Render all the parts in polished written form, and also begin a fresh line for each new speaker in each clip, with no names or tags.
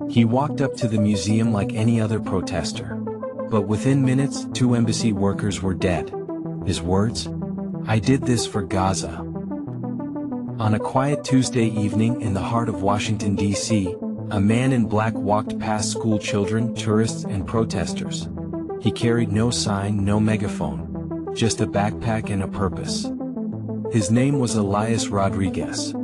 He walked up to the museum like any other protester. But within minutes, 2 embassy workers were dead. His words? "I did this for Gaza." On a quiet Tuesday evening in the heart of Washington, D.C., a man in black walked past school children, tourists, and protesters. He carried no sign, no megaphone, just a backpack and a purpose. His name was Elias Rodriguez.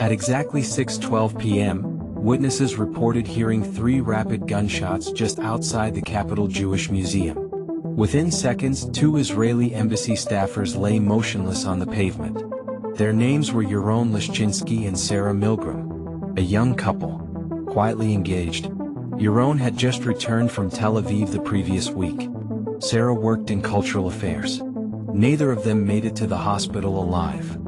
At exactly 6:12 p.m., witnesses reported hearing 3 rapid gunshots just outside the Capitol Jewish Museum. Within seconds, 2 Israeli embassy staffers lay motionless on the pavement. Their names were Yaron Lishchinsky and Sarah Milgram, a young couple, quietly engaged. Yaron had just returned from Tel Aviv the previous week. Sarah worked in cultural affairs. Neither of them made it to the hospital alive.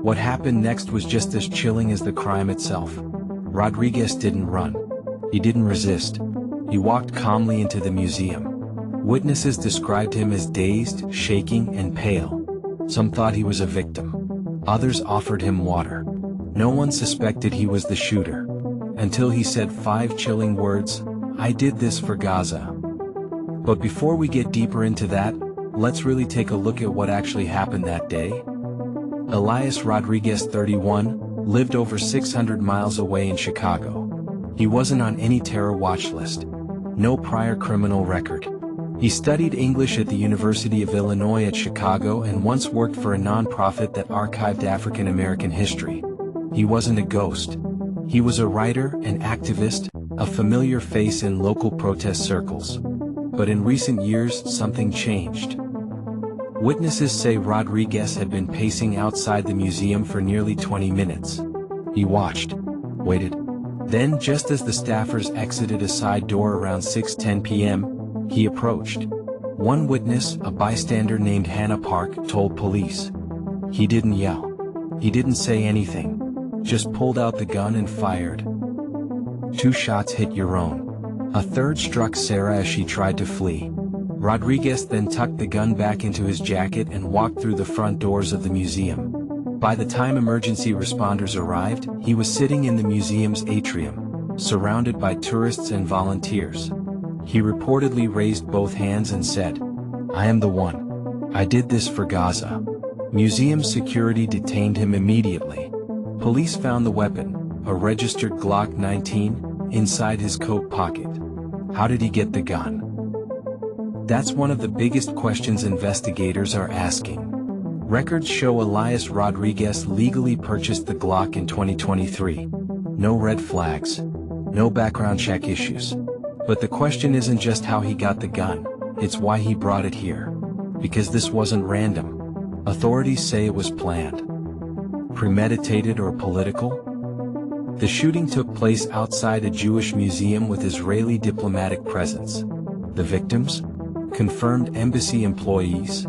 What happened next was just as chilling as the crime itself. Rodriguez didn't run. He didn't resist. He walked calmly into the museum. Witnesses described him as dazed, shaking, and pale. Some thought he was a victim. Others offered him water. No one suspected he was the shooter. Until he said 5 chilling words, "I did this for Gaza." But before we get deeper into that, let's really take a look at what actually happened that day. Elias Rodriguez, 31, lived over 600 miles away in Chicago. He wasn't on any terror watch list. No prior criminal record. He studied English at the University of Illinois at Chicago and once worked for a non-profit that archived African American history. He wasn't a ghost. He was a writer, an activist, a familiar face in local protest circles. But in recent years, something changed. Witnesses say Rodriguez had been pacing outside the museum for nearly 20 minutes. He watched, waited. Then, just as the staffers exited a side door around 6:10 p.m., he approached. One witness, a bystander named Hannah Park, told police. He didn't yell. He didn't say anything. Just pulled out the gun and fired. 2 shots hit Yaron. A third struck Sarah as she tried to flee. Rodriguez then tucked the gun back into his jacket and walked through the front doors of the museum. By the time emergency responders arrived, he was sitting in the museum's atrium, surrounded by tourists and volunteers. He reportedly raised both hands and said, "I am the one. I did this for Gaza." Museum security detained him immediately. Police found the weapon, a registered Glock 19, inside his coat pocket. How did he get the gun? That's one of the biggest questions investigators are asking. Records show Elias Rodriguez legally purchased the Glock in 2023. No red flags. No background check issues. But the question isn't just how he got the gun, it's why he brought it here. Because this wasn't random. Authorities say it was planned. Premeditated or political? The shooting took place outside a Jewish museum with Israeli diplomatic presence. The victims? Confirmed embassy employees.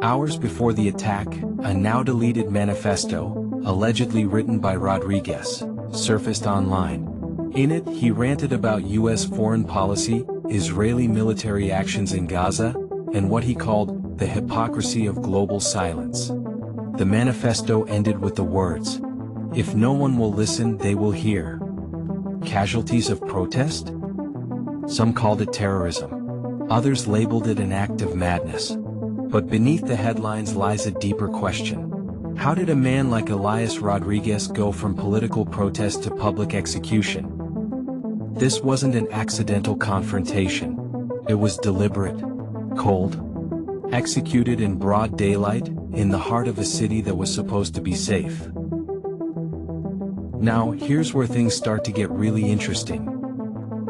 Hours before the attack, a now-deleted manifesto, allegedly written by Rodriguez, surfaced online. In it, he ranted about U.S. foreign policy, Israeli military actions in Gaza, and what he called the hypocrisy of global silence. The manifesto ended with the words, "If no one will listen, they will hear." Casualties of protest? Some called it terrorism. Others labeled it an act of madness. But beneath the headlines lies a deeper question. How did a man like Elias Rodriguez go from political protest to public execution? This wasn't an accidental confrontation. It was deliberate, cold, executed in broad daylight, in the heart of a city that was supposed to be safe. Now, here's where things start to get really interesting.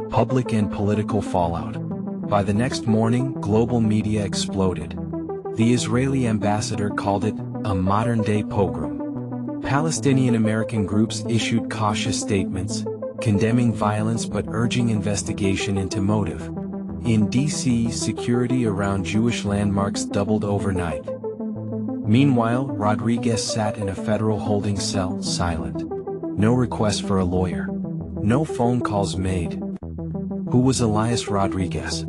Public and political fallout. By the next morning, global media exploded. The Israeli ambassador called it a modern-day pogrom. Palestinian American groups issued cautious statements, condemning violence but urging investigation into motive. In D.C., security around Jewish landmarks doubled overnight. Meanwhile, Rodriguez sat in a federal holding cell, silent. No request for a lawyer. No phone calls made. Who was Elias Rodriguez?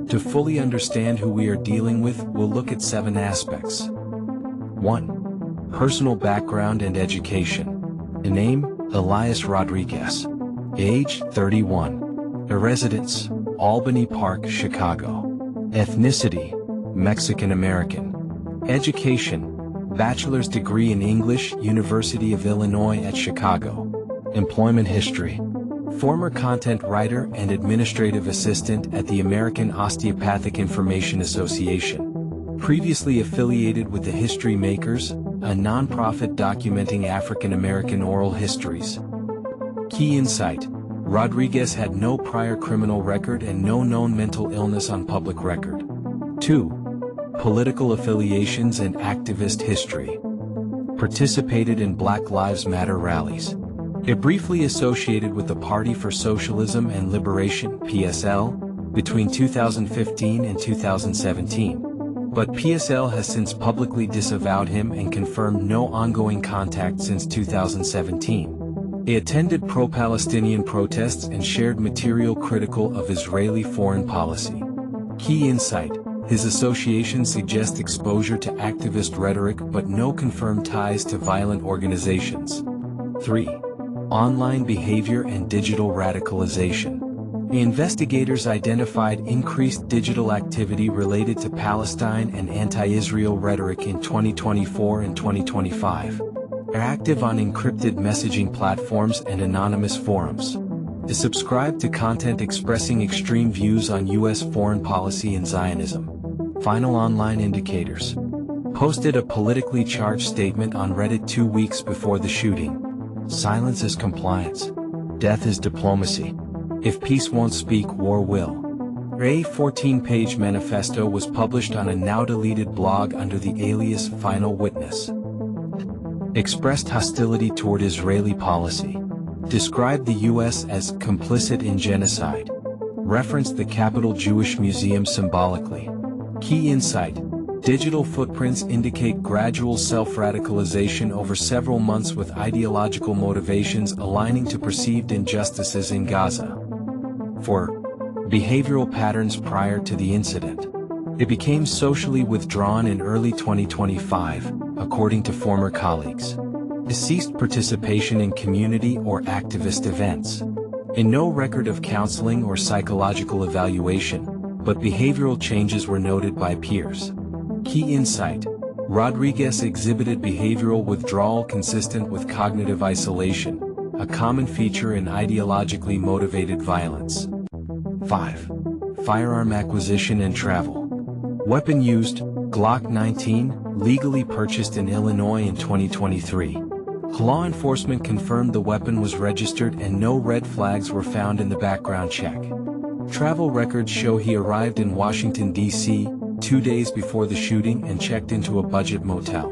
To fully understand who we are dealing with, we'll look at 7 aspects. 1. Personal background and education. Name, Elias Rodriguez. Age, 31. Residence, Albany Park, Chicago. Ethnicity, Mexican American. Education, bachelor's degree in English, University of Illinois at Chicago. Employment history, former content writer and administrative assistant at the American Osteopathic Information Association. Previously affiliated with the History Makers, a nonprofit documenting African American oral histories. Key insight: Rodriguez had no prior criminal record and no known mental illness on public record. 2. Political affiliations and activist history. Participated in Black Lives Matter rallies. It briefly associated with the Party for Socialism and Liberation (PSL) between 2015 and 2017. But PSL has since publicly disavowed him and confirmed no ongoing contact since 2017. He attended pro-Palestinian protests and shared material critical of Israeli foreign policy. Key insight: his association suggests exposure to activist rhetoric but no confirmed ties to violent organizations. 3. Online behavior and digital radicalization. Investigators identified increased digital activity related to Palestine and anti-Israel rhetoric in 2024 and 2025. Are active on encrypted messaging platforms and anonymous forums. Is subscribed to content expressing extreme views on U.S. foreign policy and Zionism. Final online indicators. Posted a politically charged statement on Reddit 2 weeks before the shooting. Silence is compliance. Death is diplomacy. If peace won't speak, war will. A 14-page manifesto was published on a now-deleted blog under the alias Final Witness. Expressed hostility toward Israeli policy. Described the U.S. as complicit in genocide. Referenced the Capitol Jewish Museum symbolically. Key insight: digital footprints indicate gradual self-radicalization over several months with ideological motivations aligning to perceived injustices in Gaza. 4. Behavioral patterns prior to the incident. It became socially withdrawn in early 2025, according to former colleagues. It ceased participation in community or activist events. In no record of counseling or psychological evaluation, but behavioral changes were noted by peers. Key insight: Rodriguez exhibited behavioral withdrawal consistent with cognitive isolation, a common feature in ideologically motivated violence. 5. Firearm acquisition and travel. Weapon used, Glock 19, legally purchased in Illinois in 2023. Law enforcement confirmed the weapon was registered and no red flags were found in the background check. Travel records show he arrived in Washington, D.C., 2 days before the shooting and checked into a budget motel.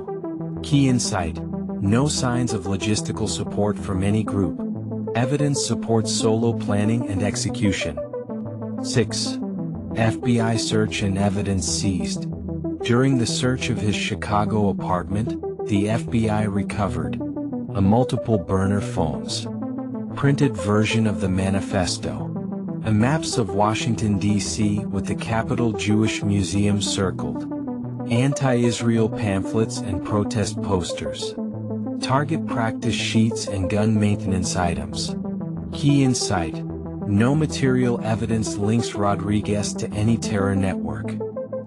Key insight: no signs of logistical support from any group. Evidence supports solo planning and execution. 6. FBI search and evidence seized. During the search of his Chicago apartment, the FBI recovered a multiple burner phones, printed version of the manifesto, maps of Washington, D.C. with the Capitol Jewish Museum circled, anti-Israel pamphlets and protest posters, target practice sheets and gun maintenance items. Key insight: no material evidence links Rodriguez to any terror network.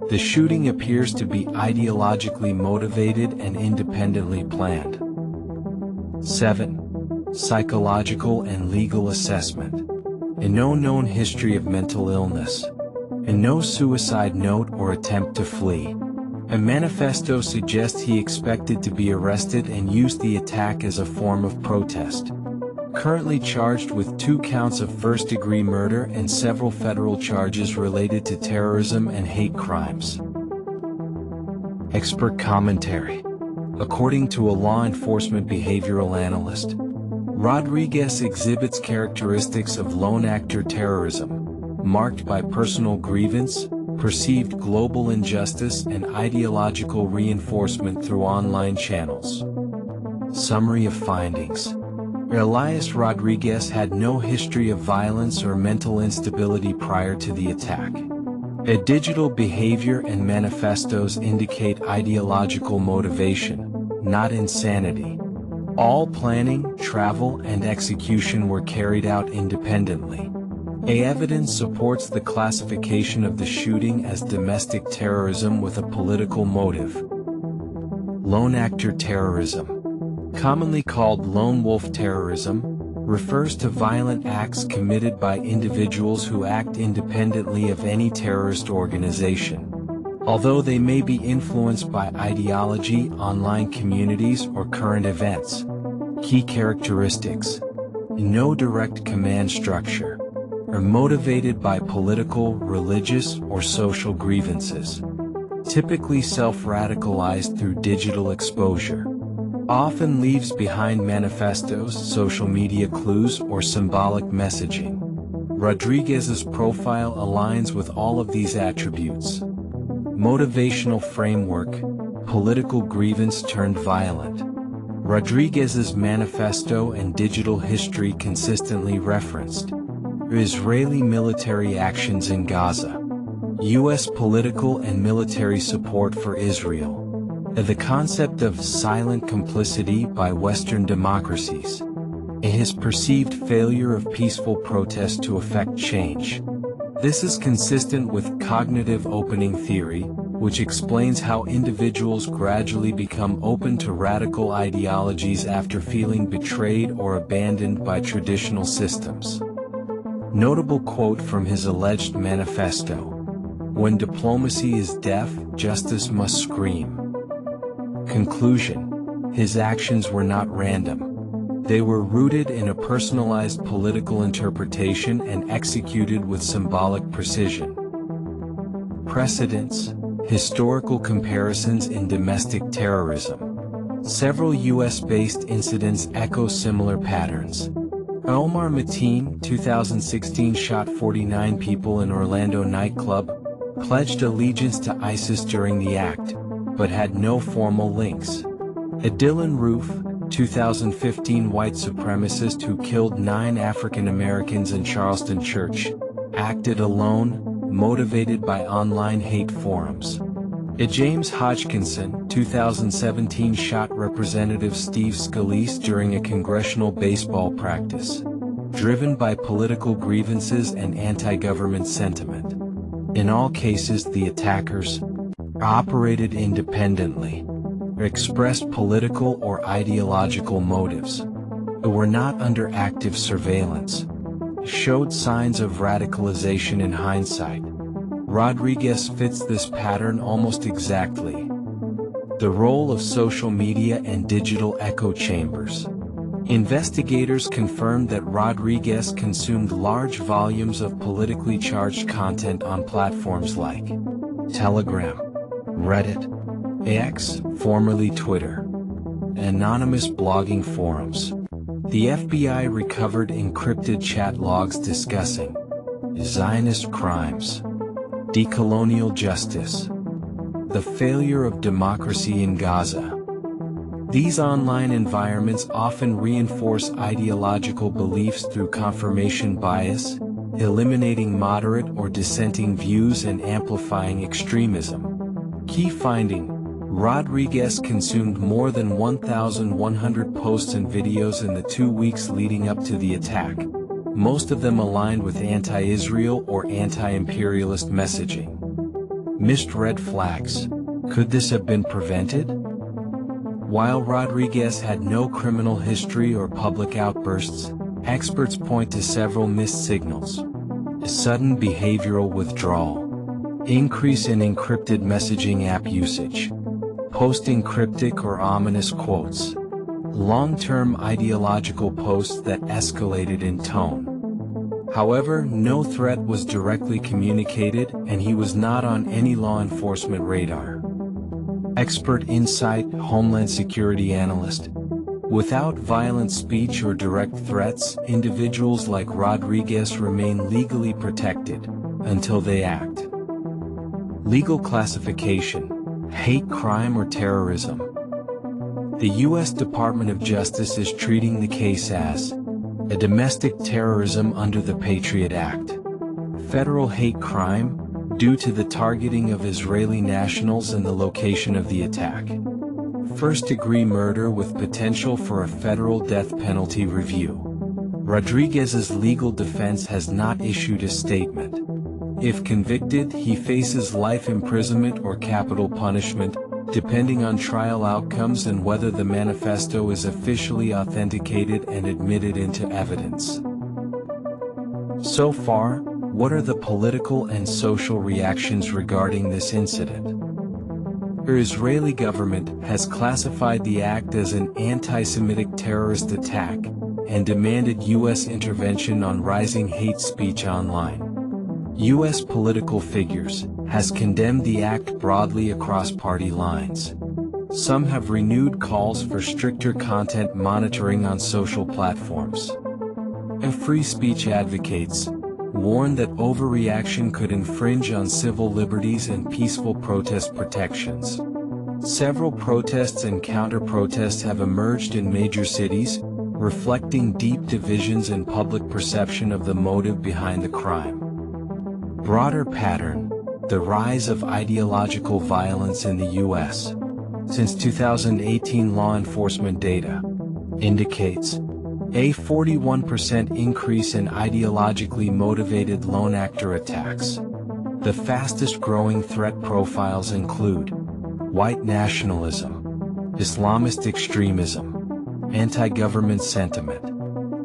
The shooting appears to be ideologically motivated and independently planned. 7. Psychological and legal assessment. And no known history of mental illness. And no suicide note or attempt to flee. A manifesto suggests he expected to be arrested and used the attack as a form of protest. Currently charged with 2 counts of first-degree murder and several federal charges related to terrorism and hate crimes. Expert commentary. According to a law enforcement behavioral analyst, Rodriguez exhibits characteristics of lone actor terrorism, marked by personal grievance, perceived global injustice and ideological reinforcement through online channels. Summary of findings. Elias Rodriguez had no history of violence or mental instability prior to the attack. A digital behavior and manifestos indicate ideological motivation, not insanity. All planning, travel, and execution were carried out independently. Evidence supports the classification of the shooting as domestic terrorism with a political motive. Lone actor terrorism, commonly called lone wolf terrorism, refers to violent acts committed by individuals who act independently of any terrorist organization. Although they may be influenced by ideology, online communities, or current events. Key characteristics: no direct command structure, are motivated by political, religious, or social grievances. Typically self-radicalized through digital exposure. Often leaves behind manifestos, social media clues, or symbolic messaging. Rodriguez's profile aligns with all of these attributes. Motivational framework: political grievance turned violent. Rodriguez's manifesto and digital history consistently referenced Israeli military actions in Gaza, U.S. political and military support for Israel, the concept of silent complicity by Western democracies, his perceived failure of peaceful protest to effect change. This is consistent with cognitive opening theory, which explains how individuals gradually become open to radical ideologies after feeling betrayed or abandoned by traditional systems. Notable quote from his alleged manifesto: "When diplomacy is deaf, justice must scream." Conclusion: his actions were not random. They were rooted in a personalized political interpretation and executed with symbolic precision. Precedents: historical comparisons in domestic terrorism. Several U.S.-based incidents echo similar patterns. Omar Mateen, 2016, shot 49 people in Orlando nightclub, pledged allegiance to ISIS during the act, but had no formal links. Dylan Roof, 2015, white supremacist who killed 9 African Americans in Charleston church, acted alone, motivated by online hate forums. James Hodgkinson, 2017, shot Representative Steve Scalise during a congressional baseball practice, driven by political grievances and anti-government sentiment. In all cases, the attackers operated independently, expressed political or ideological motives, were not under active surveillance, showed signs of radicalization in hindsight. Rodriguez fits this pattern almost exactly. The role of social media and digital echo chambers. Investigators confirmed that Rodriguez consumed large volumes of politically charged content on platforms like Telegram, Reddit, X, formerly Twitter, anonymous blogging forums. The FBI recovered encrypted chat logs discussing Zionist crimes, decolonial justice, the failure of democracy in Gaza. These online environments often reinforce ideological beliefs through confirmation bias, eliminating moderate or dissenting views and amplifying extremism. Key finding: Rodriguez consumed more than 1,100 posts and videos in the 2 weeks leading up to the attack, most of them aligned with anti-Israel or anti-imperialist messaging. Missed red flags. Could this have been prevented? While Rodriguez had no criminal history or public outbursts, experts point to several missed signals. Sudden behavioral withdrawal. Increase in encrypted messaging app usage. Posting cryptic or ominous quotes. Long-term ideological posts that escalated in tone. However, no threat was directly communicated, and he was not on any law enforcement radar. Expert insight, Homeland Security analyst. Without violent speech or direct threats, individuals like Rodriguez remain legally protected until they act. Legal classification: hate crime or terrorism. The U.S. Department of Justice is treating the case as a domestic terrorism under the Patriot Act. Federal hate crime, due to the targeting of Israeli nationals and the location of the attack. first-degree murder with potential for a federal death penalty review. Rodriguez's legal defense has not issued a statement. If convicted, he faces life imprisonment or capital punishment, depending on trial outcomes and whether the manifesto is officially authenticated and admitted into evidence. So far, what are the political and social reactions regarding this incident? The Israeli government has classified the act as an anti-Semitic terrorist attack and demanded U.S. intervention on rising hate speech online. U.S. political figures has condemned the act broadly across party lines. Some have renewed calls for stricter content monitoring on social platforms. And free speech advocates warn that overreaction could infringe on civil liberties and peaceful protest protections. Several protests and counter-protests have emerged in major cities, reflecting deep divisions in public perception of the motive behind the crime. Broader pattern: the rise of ideological violence in the U.S. Since 2018, law enforcement data indicates a 41% increase in ideologically motivated lone actor attacks. The fastest growing threat profiles include white nationalism, Islamist extremism, anti-government sentiment,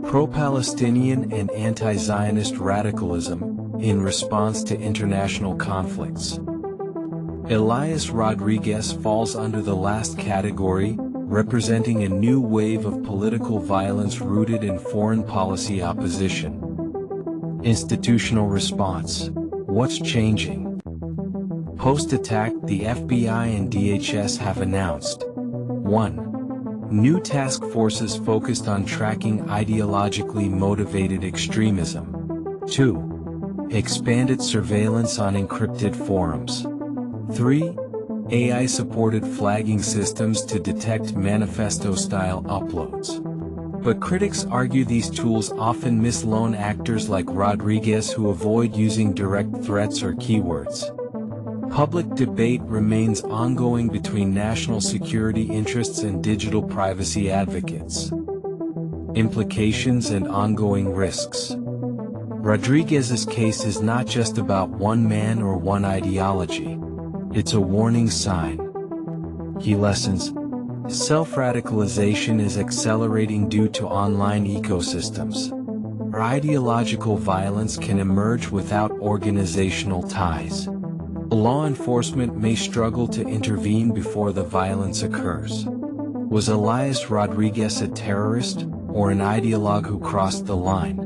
pro-Palestinian and anti-Zionist radicalism in response to international conflicts. Elias Rodriguez falls under the last category, representing a new wave of political violence rooted in foreign policy opposition. Institutional response: what's changing? Post-attack, the FBI and DHS have announced 1. New task forces focused on tracking ideologically motivated extremism. 2. Expanded surveillance on encrypted forums. 3. AI-supported flagging systems to detect manifesto-style uploads. But critics argue these tools often miss lone actors like Rodriguez who avoid using direct threats or keywords. Public debate remains ongoing between national security interests and digital privacy advocates. Implications and ongoing risks. Rodriguez's case is not just about one man or one ideology. It's a warning sign. Key lessons: self-radicalization is accelerating due to online ecosystems. Ideological violence can emerge without organizational ties. Law enforcement may struggle to intervene before the violence occurs. Was Elias Rodriguez a terrorist, or an ideologue who crossed the line?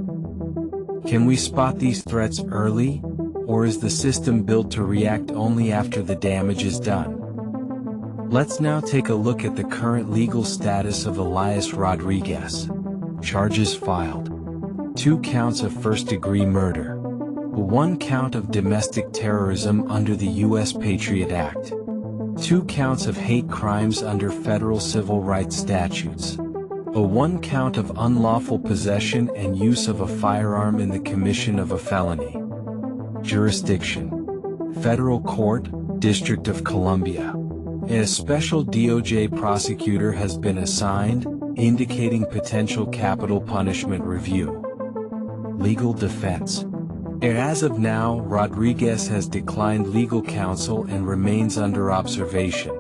Can we spot these threats early? Or is the system built to react only after the damage is done? Let's now take a look at the current legal status of Elias Rodriguez. Charges filed: 2 counts of first-degree murder, 1 count of domestic terrorism under the U.S. Patriot Act, 2 counts of hate crimes under federal civil rights statutes, 1 count of unlawful possession and use of a firearm in the commission of a felony. Jurisdiction: Federal Court, District of Columbia. A special DOJ prosecutor has been assigned, indicating potential capital punishment review. Legal defense: as of now, Rodriguez has declined legal counsel and remains under observation.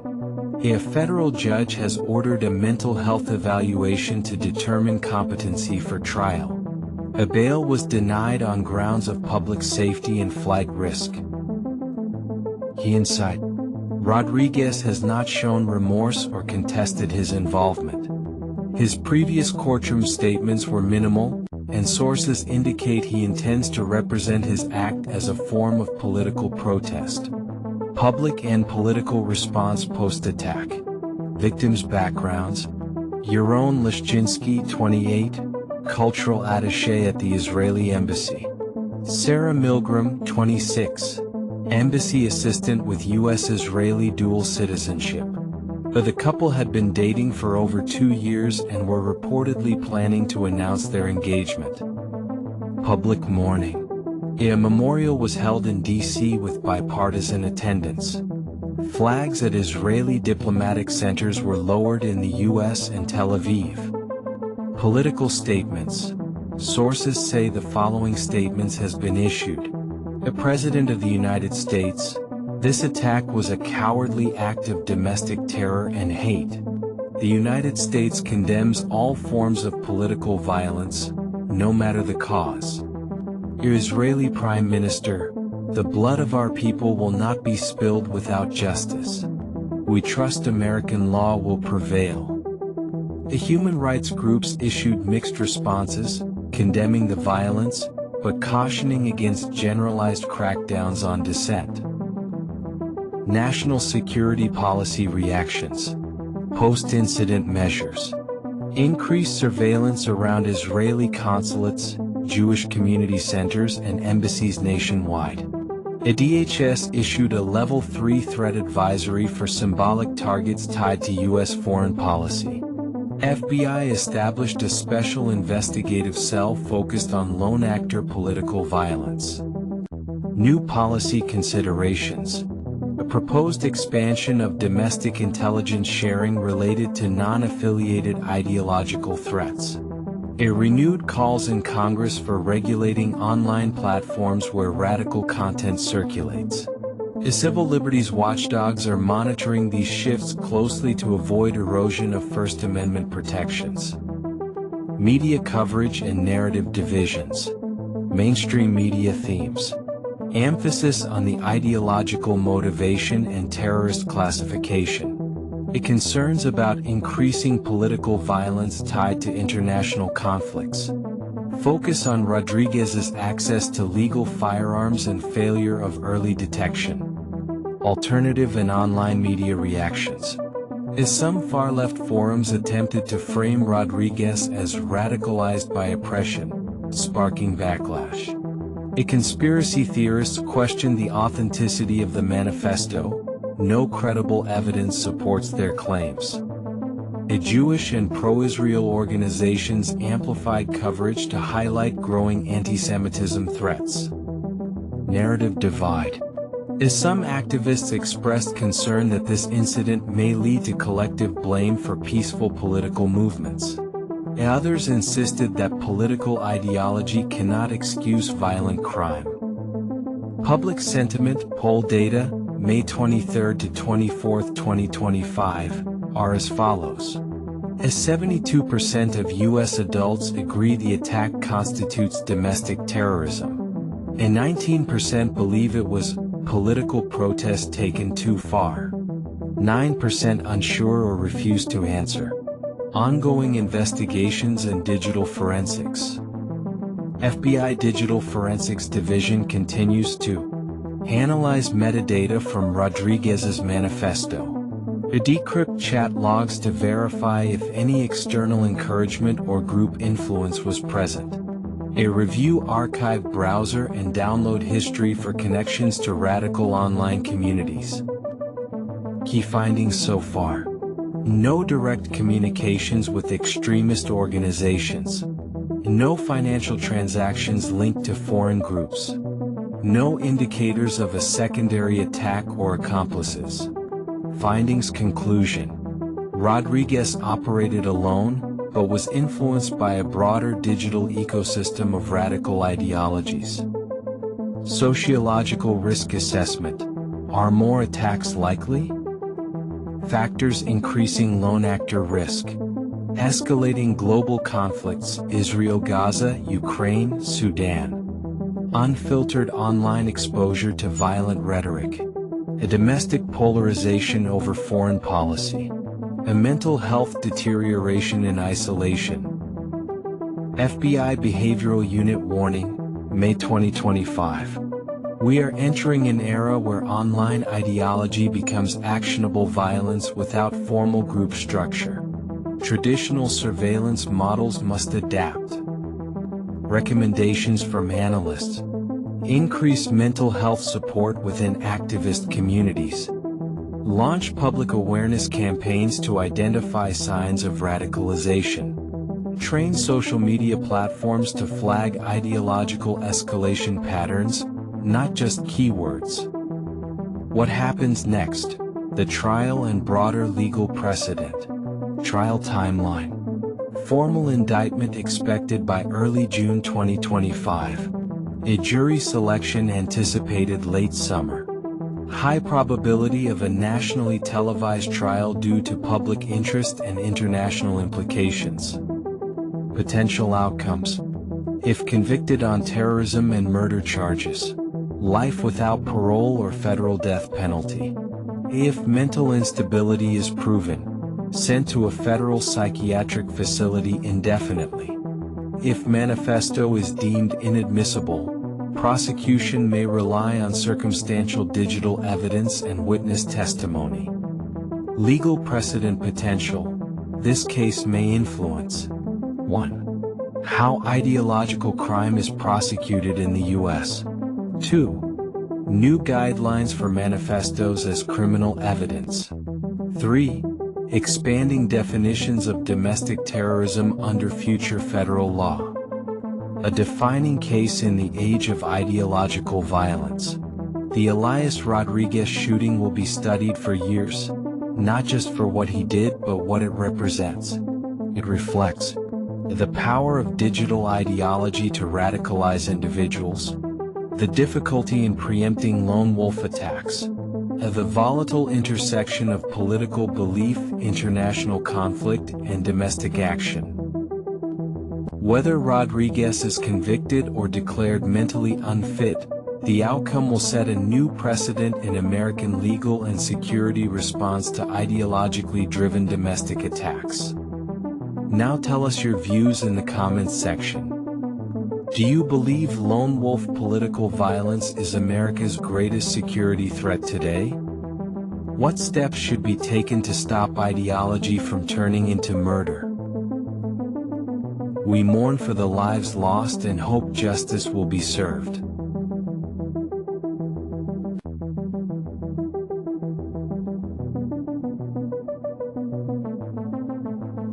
A federal judge has ordered a mental health evaluation to determine competency for trial. A bail was denied on grounds of public safety and flight risk. Key insight: Rodriguez has not shown remorse or contested his involvement. His previous courtroom statements were minimal, and sources indicate he intends to represent his act as a form of political protest. Public and political response post-attack. Victims' backgrounds: Yaron Lishchinsky, 28, cultural attaché at the Israeli Embassy. Sarah Milgram, 26, embassy assistant with U.S.-Israeli dual citizenship. The couple had been dating for over 2 years and were reportedly planning to announce their engagement. Public mourning. A memorial was held in D.C. with bipartisan attendance. Flags at Israeli diplomatic centers were lowered in the US and Tel Aviv. Political statements. Sources say the following statements has been issued. The President of the United States, this attack was a cowardly act of domestic terror and hate. The United States condemns all forms of political violence, no matter the cause. Israeli Prime Minister, the blood of our people will not be spilled without justice. We trust American law will prevail. The human rights groups issued mixed responses, condemning the violence, but cautioning against generalized crackdowns on dissent. National security policy reactions. Post-incident measures. Increased surveillance around Israeli consulates, Jewish community centers and embassies nationwide. The DHS issued a Level 3 threat advisory for symbolic targets tied to U.S. foreign policy. FBI established a special investigative cell focused on lone actor political violence. New policy considerations. A proposed expansion of domestic intelligence sharing related to non-affiliated ideological threats. A renewed calls in Congress for regulating online platforms where radical content circulates. The civil liberties watchdogs are monitoring these shifts closely to avoid erosion of First Amendment protections. Media coverage and narrative divisions. Mainstream media themes. Emphasis on the ideological motivation and terrorist classification. It concerns about increasing political violence tied to international conflicts. Focus on Rodriguez's access to legal firearms and failure of early detection. Alternative and online media reactions. As some far-left forums attempted to frame Rodriguez as radicalized by oppression, sparking backlash. A conspiracy theorists questioned the authenticity of the manifesto. No credible evidence supports their claims. A Jewish and pro-Israel organizations amplified coverage to highlight growing anti-Semitism threats. Narrative divide. As some activists expressed concern that this incident may lead to collective blame for peaceful political movements. Others insisted that political ideology cannot excuse violent crime. Public sentiment poll data, May 23 to 24, 2025, are as follows. As 72% of U.S. adults agree the attack constitutes domestic terrorism, and 19% believe it was political protest taken too far. 9% unsure or refuse to answer. Ongoing investigations and digital forensics. FBI Digital Forensics Division continues to analyze metadata from Rodriguez's manifesto. To decrypt chat logs to verify if any external encouragement or group influence was present. A review archive browser and download history for connections to radical online communities. Key findings so far. No direct communications with extremist organizations. No financial transactions linked to foreign groups. No indicators of a secondary attack or accomplices. Findings conclusion. Rodriguez operated alone, but was influenced by a broader digital ecosystem of radical ideologies. Sociological risk assessment. Are more attacks likely? Factors increasing lone actor risk. Escalating global conflicts, Israel, Gaza, Ukraine, Sudan. Unfiltered online exposure to violent rhetoric. A domestic polarization over foreign policy. A mental health deterioration in isolation. FBI Behavioral Unit warning, May 2025. We are entering an era where online ideology becomes actionable violence without formal group structure. Traditional surveillance models must adapt. Recommendations from analysts. Increase mental health support within activist communities. Launch public awareness campaigns to identify signs of radicalization. Train social media platforms to flag ideological escalation patterns, not just keywords. What happens next? The trial and broader legal precedent. Trial timeline. Formal indictment expected by early June 2025. A jury selection anticipated late summer. High probability of a nationally televised trial due to public interest and international implications. Potential outcomes. If convicted on terrorism and murder charges, life without parole or federal death penalty. If mental instability is proven, sent to a federal psychiatric facility indefinitely. If manifesto is deemed inadmissible, prosecution may rely on circumstantial digital evidence and witness testimony. Legal precedent potential. This case may influence 1. How ideological crime is prosecuted in the U.S. 2. New guidelines for manifestos as criminal evidence. 3. Expanding definitions of domestic terrorism under future federal law. A defining case in the age of ideological violence. The Elias Rodriguez shooting will be studied for years, not just for what he did but what it represents. It reflects the power of digital ideology to radicalize individuals, the difficulty in preempting lone wolf attacks, the volatile intersection of political belief, international conflict, and domestic action. Whether Rodriguez is convicted or declared mentally unfit, the outcome will set a new precedent in American legal and security response to ideologically driven domestic attacks. Now tell us your views in the comments section. Do you believe lone wolf political violence is America's greatest security threat today? What steps should be taken to stop ideology from turning into murder? We mourn for the lives lost and hope justice will be served.